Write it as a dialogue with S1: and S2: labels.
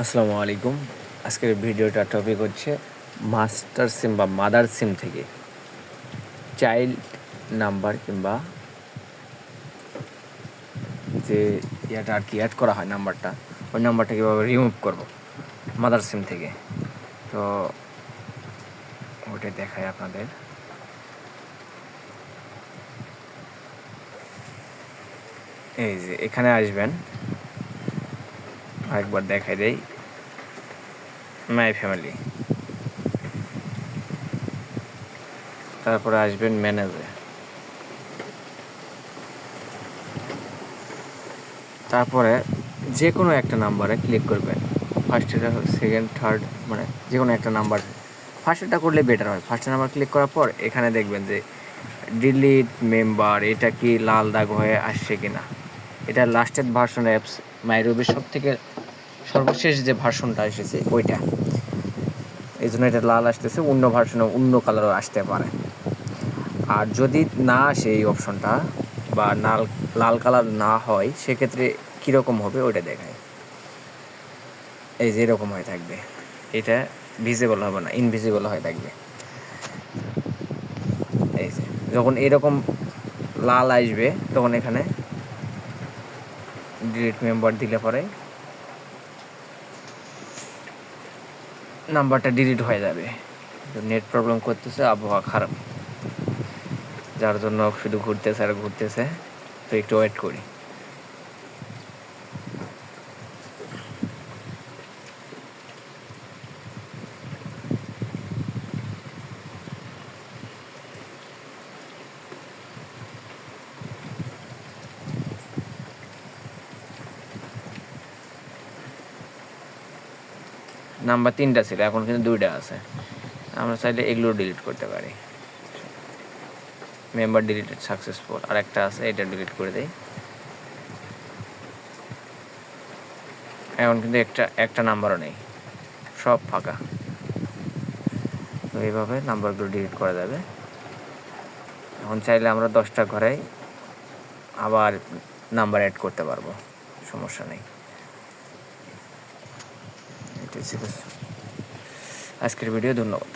S1: আসসালামু আলাইকুম। আজকের ভিডিওটা টপিক হচ্ছে মাস্টার সিম বা মাদার সিম থেকে চাইল্ড নাম্বার কিংবা যে ইয়াটা আর কি অ্যাড করা হয় নাম্বারটা, ওই নাম্বারটা কীভাবে রিমুভ করব মাদার সিম থেকে। তো ওইটাই দেখায় আপনাদের। এই যে এখানে আসবেন, আরেকবার দেখাই দেই, মাই ফ্যামিলি, তারপরে আসবেন ম্যানেজে, তারপরে যে কোনো একটা নাম্বারে ক্লিক করবেন। ফার্স্টেটা, সেকেন্ড, থার্ড, মানে যে কোনো একটা নাম্বার, ফার্স্টেরটা করলে বেটার হয়। ফার্স্ট নাম্বার ক্লিক করার পর এখানে দেখবেন যে ডিলিট মেম্বার, এটা কি লাল দাগ হয়ে আসছে কি না। এটা লাস্টের ভার্সন অ্যাপস মাইরুবির সব থেকে সর্বশেষ যে ভার্সনটা এসেছে ওইটা, এই জন্য এটা লাল আসতেছে। অন্য ভার্সনে অন্য কালারও আসতে পারে। আর যদি না আসে এই অপশনটা বা লাল কালার না হয়, সেক্ষেত্রে কীরকম হবে ওইটা দেখায়। এই যে এরকম হয়ে থাকবে, এটা ভিজিবল হবে না, ইনভিজিবল হয়ে থাকবে। এই যে যখন এরকম লাল আসবে তখন এখানে ডিলিট মেম্বার দিলে পরে নাম্বারটা ডিলিট হয়ে যাবে। নেট প্রবলেম করতেছে, আবহাওয়া খারাপ, যার জন্য শুধু ঘুরতেছে আর ঘুরতেছে। তো একটু ওয়েট করি। নাম্বার 3টা ছিল, এখন কিন্তু 2টা আছে। আমরা চাইলে এগুলো ডিলিট করতে পারি। মেম্বার ডিলিটেড সাকসেসফুল, আর একটা আছে, এটা ডিলিট করে দেই। এখন কিন্তু একটা নাম্বারও নেই, সব ফাঁকা। তো এইভাবে নাম্বারগুলো ডিলিট করা যাবে। এখন চাইলে আমরা 10টা ঘরে আবার নাম্বার অ্যাড করতে পারবো, সমস্যা নেই। এটা ছিল আজকের ভিডিও। ধন্যবাদ।